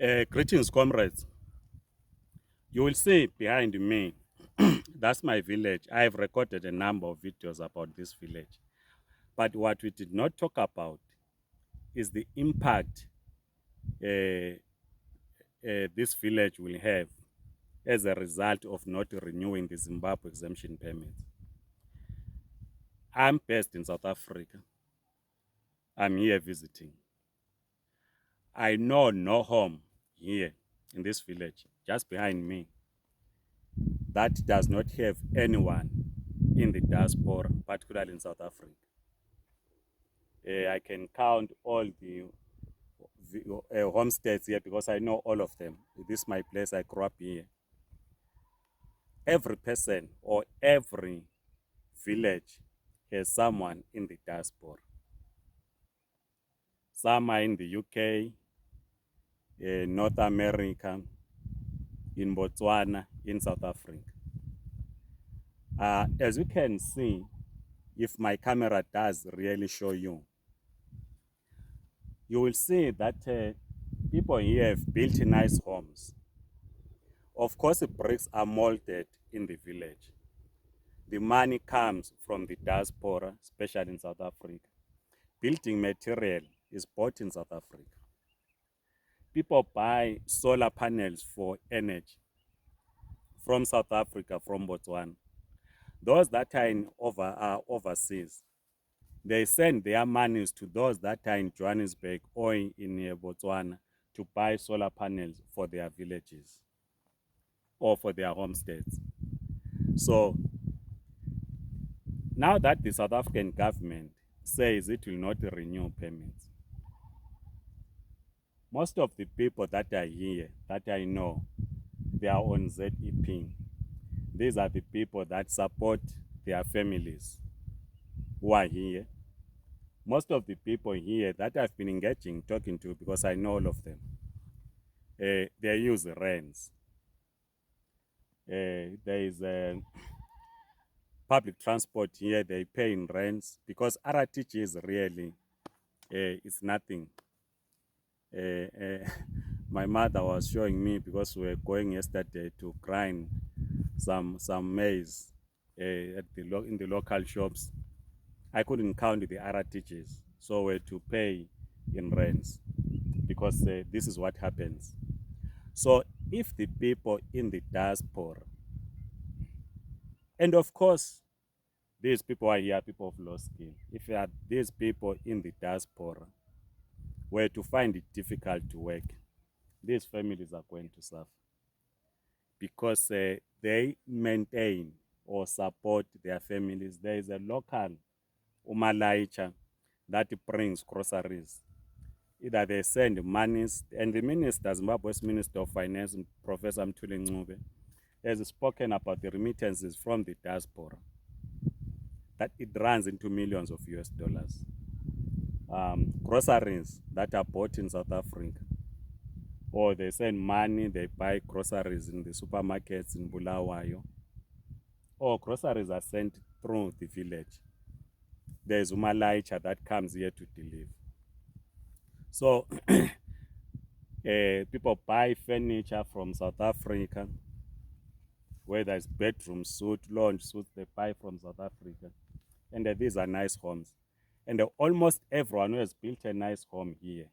Greetings, comrades. You will see behind me, that's my village. I have recorded a number of videos about this village. But what we did not talk about is the impact this village will have as a result of not renewing the Zimbabwe exemption permits. I'm based in South Africa. I'm here visiting. I know no home here in this village, just behind me, that does not have anyone in the diaspora, particularly in South Africa. I can count all the homesteads here because I know all of them. This is my place, I grew up here. Every person or every village has someone in the diaspora. Some are in the UK, North America, in Botswana, in South Africa. As you can see, if my camera does really show you, you will see that people here have built nice homes. Of course, the bricks are molded in the village. The money comes from the diaspora, especially in South Africa. Building material is bought in South Africa. People buy solar panels for energy from South Africa, from Botswana. Those that are overseas, they send their monies to those that are in Johannesburg or in Botswana to buy solar panels for their villages or for their homesteads. So now that the South African government says it will not renew permits, most of the people that are here, that I know, they are on ZEP. These are the people that support their families who are here. Most of the people here that I've been engaging, talking to, because I know all of them, they use rents. There is public transport here, they pay in rents because RTG is really, it's nothing. My mother was showing me because we were going yesterday to grind some maize in the local shops. I couldn't count the RTGs, so we had to pay in rents because this is what happens. So if the people in the diaspora, and of course, these people are here, people of low skill. If these people in the diaspora were to find it difficult to work, these families are going to suffer because they maintain or support their families. There is a local umalaicha that brings groceries. Either they send monies, and the minister, Zimbabwe's Minister of Finance, Professor Interlinked, has spoken about the remittances from the diaspora, that it runs into millions of US dollars. Groceries that are bought in South Africa, or they send money, they buy groceries in the supermarkets in Bulawayo, or groceries are sent through the village. There's umalaicha that comes here to deliver. So people buy furniture from South Africa, whether it's bedroom suit, lounge suits, they buy from South Africa. And these are nice homes. And almost everyone who has built a nice home here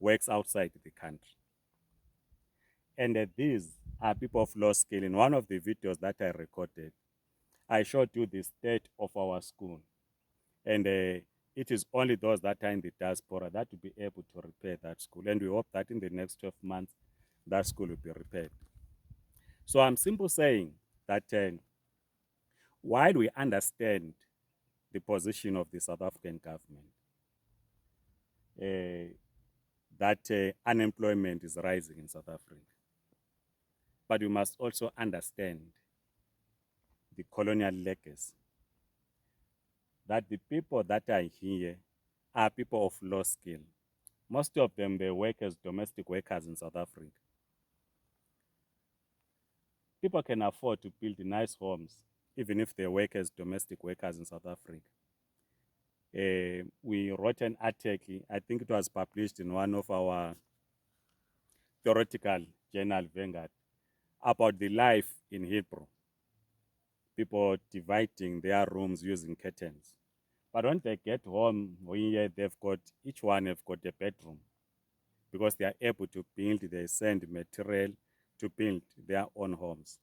works outside the country. And these are people of low skill. In one of the videos that I recorded, I showed you the state of our school. And it is only those that are in the diaspora that will be able to repair that school. And we hope that in the next 12 months, that school will be repaired. So I'm simply saying that while we understand the position of the South African government, that unemployment is rising in South Africa, but we must also understand the colonial legacy, that the people that are here are people of low skill. Most of them, they work as domestic workers in South Africa. People can afford to build nice homes, even if they work as domestic workers in South Africa. We wrote an article, I think it was published in one of our theoretical journal, Vanguard, about the life in Hebrew. People dividing their rooms using curtains. But when they get home, here they've got, each one have got a bedroom because they are able to build, they send material to build their own homes.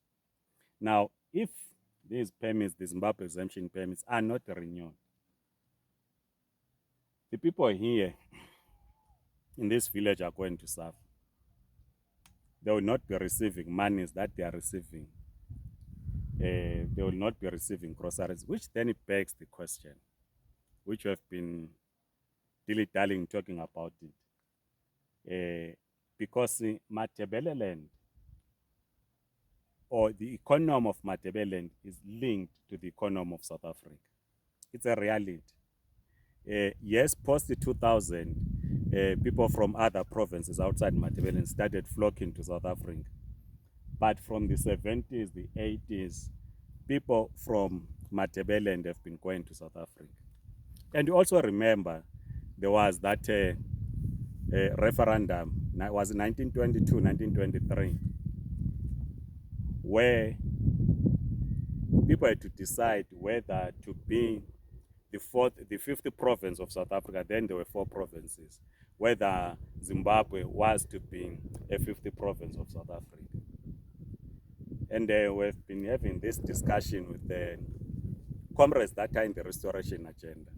Now, if these permits, the Zimbabwe exemption permits, are not renewed, the people here in this village are going to suffer. They will not be receiving monies that they are receiving. They will not be receiving groceries, which then it begs the question, which we have been dilly-dallying talking about it. Because Matabeleland, or the economy of Matabeleland, is linked to the economy of South Africa. It's a reality. Yes, post 2000, people from other provinces outside Matabeleland started flocking to South Africa. But from the 70s, the 80s, people from Matabeleland have been going to South Africa. And you also remember there was that referendum, it was 1922, 1923, where people had to decide whether to be the fifth province of South Africa. Then there were 4 provinces, whether Zimbabwe was to be a 50th province of South Africa. And we've been having this discussion with the comrades that are in the restoration agenda,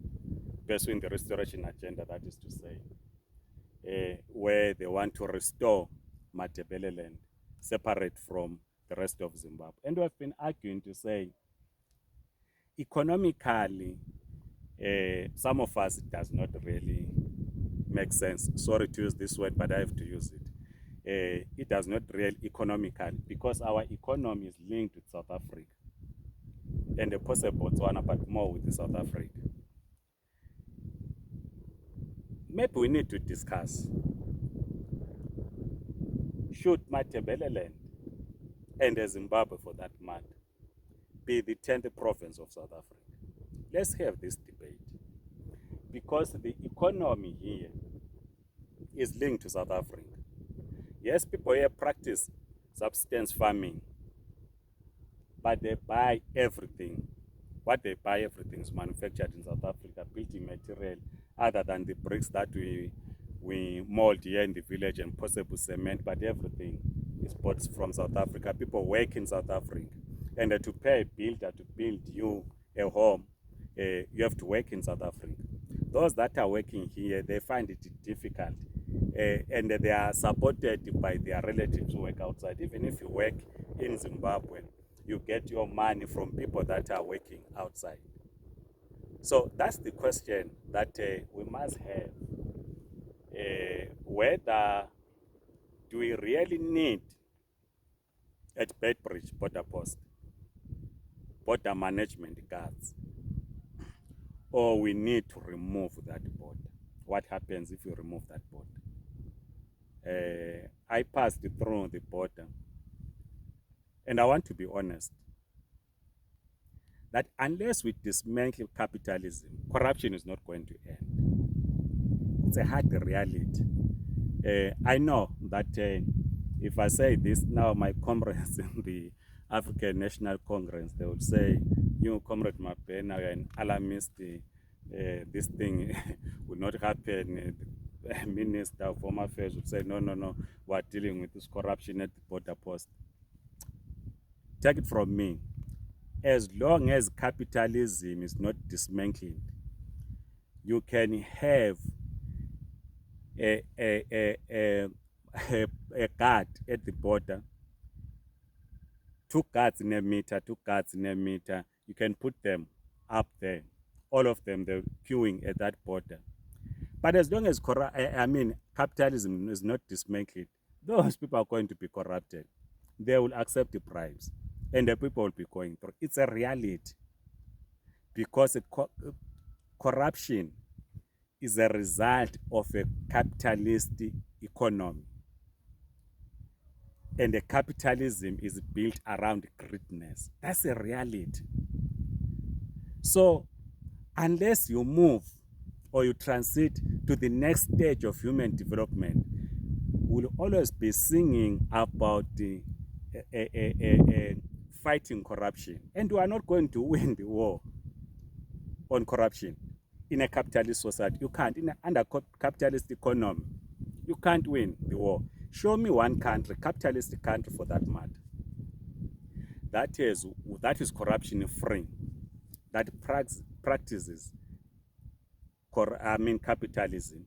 pursuing the restoration agenda, that is to say, where they want to restore Matabeleland separate from the rest of Zimbabwe. And we've been arguing to say, economically, some of us, it does not really make sense. Sorry to use this word, but I have to use it. It does not really economical, because our economy is linked with South Africa and a possible Botswana, but more with South Africa. Maybe we need to discuss, should Matabeleland and Zimbabwe, for that matter, be the 10th province of South Africa? Let's have this debate, because the economy here is linked to South Africa. Yes, people here practice subsistence farming, but they buy everything. What they buy, everything is manufactured in South Africa, building material, other than the bricks that we mold here in the village and possible cement, but everything is bought from South Africa. People work in South Africa, and to pay a builder to build you a home, you have to work in South Africa. Those that are working here, they find it difficult, and they are supported by their relatives who work outside. Even if you work in Zimbabwe, you get your money from people that are working outside. So that's the question that we must have. Whether do we really need at Bedbridge border post border management guards, or we need to remove that border? What happens if you remove that border? I passed through the border, and I want to be honest that unless we dismantle capitalism, corruption is not going to end. It's a hard reality. I know that if I say this now, my comrades in the African National Congress, they would say, you, Comrade Mapena, you're an alarmist. This thing will not happen. The Minister of Home Affairs would say, no, we're dealing with this corruption at the border post. Take it from me. As long as capitalism is not dismantled, you can have a guard at the border, 2 guards in a meter, 2 guards in a meter. You can put them up there, all of them, they're queuing at that border. But as long as capitalism is not dismantled, those people are going to be corrupted. They will accept the bribes, and the people will be going through. It's a reality, because corruption is a result of a capitalist economy, and the capitalism is built around greediness. That's a reality. So unless you move or you transit to the next stage of human development, we'll always be singing about the fighting corruption. And we are not going to win the war on corruption in a capitalist society. You can't. Under capitalist economy, you can't win the war. Show me one country, capitalist country for that matter, that is corruption free, that practices capitalism.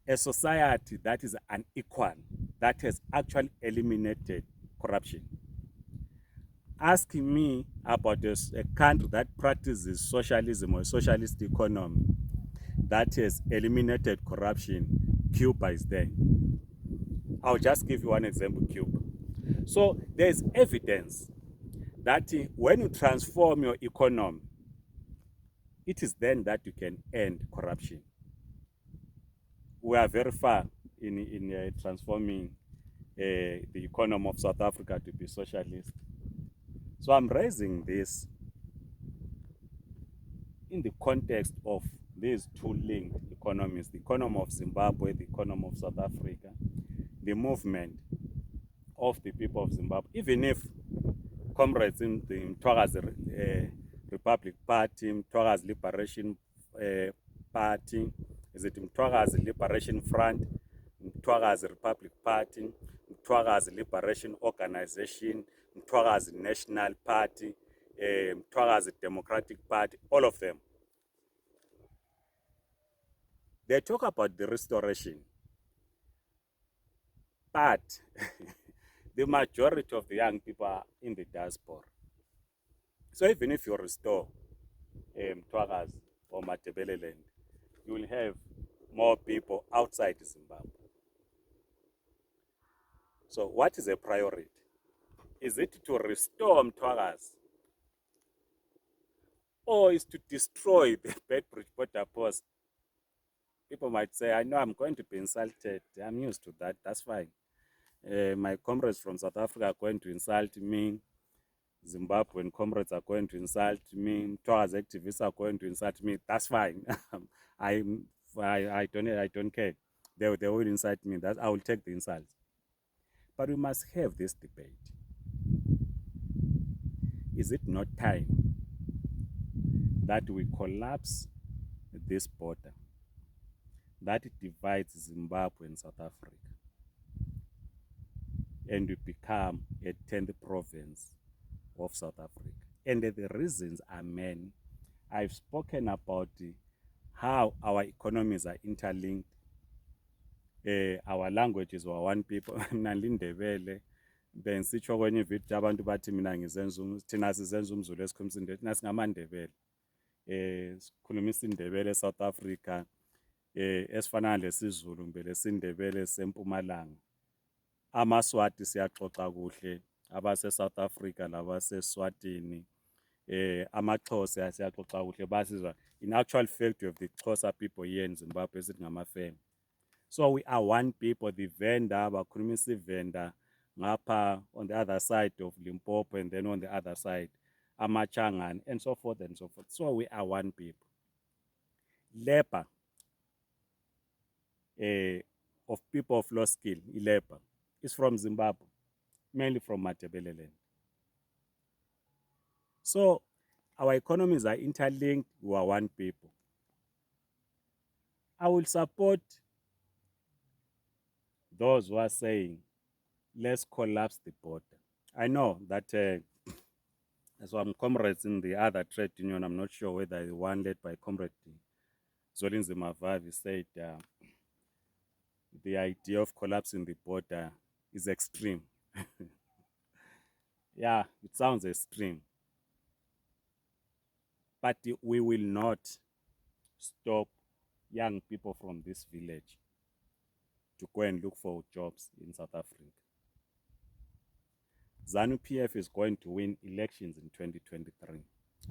A society that is unequal, that has actually eliminated corruption. Asking me about a country that practices socialism or socialist economy that has eliminated corruption, Cuba is there. I'll just give you one example, Cuba. So there's evidence that when you transform your economy, it is then that you can end corruption. We are very far in transforming the economy of South Africa to be socialist. So I'm raising this in the context of these two linked economies, the economy of Zimbabwe, the economy of South Africa, the movement of the people of Zimbabwe. Even if comrades in the Mtwaga's Republic Party, Mtwaga's Liberation Party, is it Mtwaga's Liberation Front, Mtwaga's Republic Party, Mtwaga's Liberation Organization, Mtwaga's National Party, Mtwaga's Democratic Party, all of them. They talk about the restoration, but the majority of the young people are in the diaspora. So even if you restore Mtwaga's or Matebeleland, you will have more people outside Zimbabwe. So what is a priority? Is it to restore Mtwaga's, or is to destroy the Bedbridge border post? People might say, I know I'm going to be insulted. I'm used to that. That's fine. My comrades from South Africa are going to insult me. Zimbabwean comrades are going to insult me. Mtwaga's activists are going to insult me. That's fine. I don't care. They will insult me. I will take the insults. But we must have this debate. Is it not time that we collapse this border that divides Zimbabwe and South Africa, and we become a 10th province of South Africa? And the reasons are many. I've spoken about how our economies are interlinked. Our languages were one people. Mina Ndebele bensitsho kwenye video abantu bathi mina ngizenza thina sizenza umZulu esikhulumisa thina singamandebele. Sikhuluma isiNdebele eSouth Africa, esifana lesizulu mbele siNdebele sempumalanga. AmaSwati siyaxoxa kuhle, abase South Africa labaseswatini, amaXhosa siyaxoxa kuhle basizwa. In actual fact, we have the Xhosa people here in Zimbabwe sithi ngamafeme. So we are one people. The Venda, bakhuluma isiVenda ngapha on the other side of Limpopo, and then on the other side Amachangan, and so forth and so forth. So we are one people. Labor of people of low skill, labor, is from Zimbabwe, mainly from Matebeleland. So our economies are interlinked. We are one people. I will support those who are saying, let's collapse the border. I know that some comrades in the other trade union, I'm not sure whether the one led by Comrade Zolinzi Mavavi, said the idea of collapsing the border is extreme. Yeah, it sounds extreme. But we will not stop young people from this village to go and look for jobs in South Africa. ZANU-PF is going to win elections in 2023.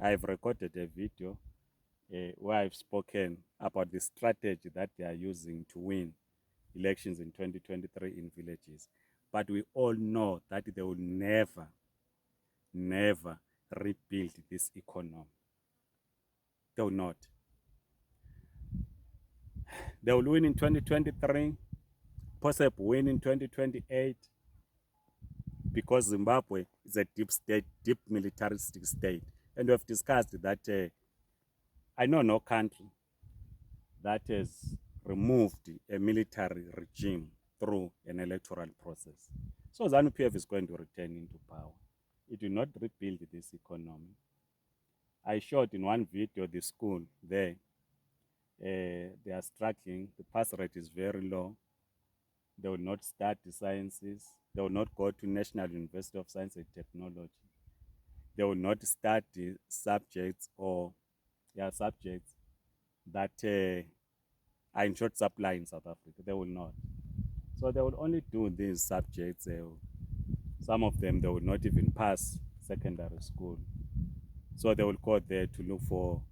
I've recorded a video where I've spoken about the strategy that they are using to win elections in 2023 in villages. But we all know that they will never rebuild this economy. They will not. They will win in 2023. possible win in 2028 because Zimbabwe is a deep state, deep militaristic state. And we have discussed that I know no country that has removed a military regime through an electoral process. So ZANU-PF is going to return into power. It will not rebuild this economy. I showed in one video the school there. They are struggling. The pass rate is very low. They will not start the sciences. They will not go to National University of Science and Technology. They will not start the subjects subjects that are in short supply in South Africa. They will not. So they will only do these subjects. Some of them, they will not even pass secondary school. So they will go there to look for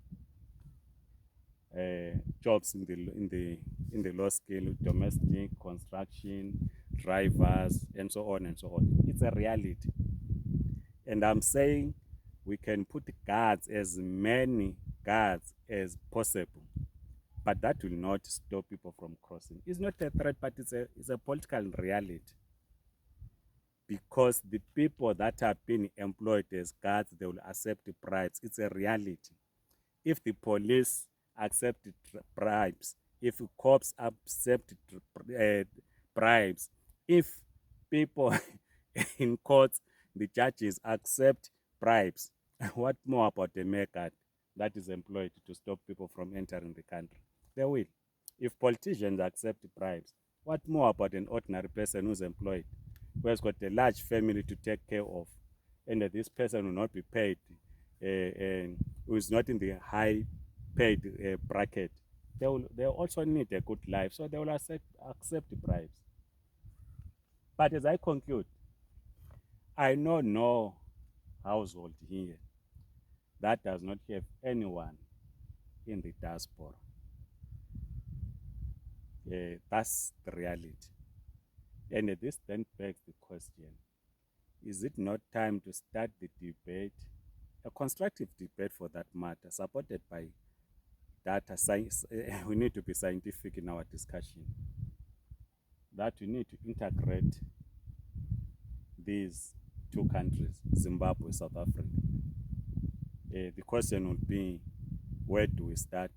jobs in the low skill, domestic, construction, drivers, and so on and so on. It's a reality. And I'm saying we can put guards, as many guards as possible, but that will not stop people from crossing. It's not a threat, but it's a political reality. Because the people that are being employed as guards, they will accept bribes. It's a reality. If the police accept bribes, if cops accept bribes, if people in courts, the judges accept bribes, what more about the mayor that is employed to stop people from entering the country? They will. If politicians accept bribes, what more about an ordinary person who's employed, who has got a large family to take care of, and this person will not be paid, and who is not in the high paid bracket? They also need a good life, so they will accept bribes. But as I conclude, I know no household here that does not have anyone in the diaspora. That's the reality. And this then begs the question, is it not time to start the debate, a constructive debate for that matter, supported by data science? We need to be scientific in our discussion, that we need to integrate these two countries, Zimbabwe, South Africa. The question would be, where do we start?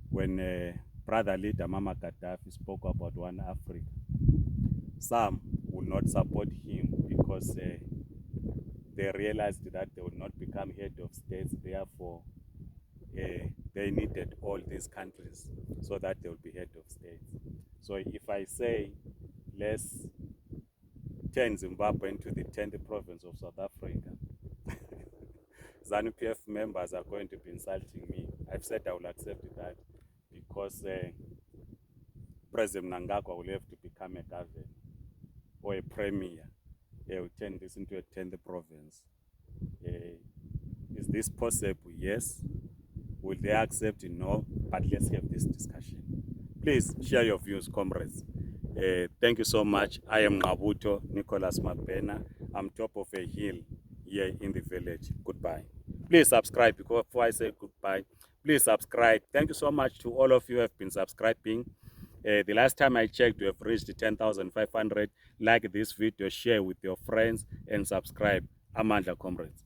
When brother leader Mama Gaddafi spoke about one Africa, some would not support him because they realized that they would not become head of states. Therefore, they needed all these countries so that they would be head of states. So if I say, let's turn Zimbabwe into the 10th province of South Africa, ZANU-PF members are going to be insulting me. I've said I will accept that because President Mnangagwa will have to become a governor or a premier. They will turn this into a 10th province. Is this possible? Yes. Will they accept it? No. But let's have this discussion. Please share your views, comrades. Thank you so much. I am Ngabuto Nicholas Mabena. I'm top of a hill here in the village. Goodbye. Please subscribe before I say goodbye. Please subscribe. Thank you so much to all of you who have been subscribing. The last time I checked, we have reached 10,500. Like this video, share with your friends, and subscribe. Amandla, comrades.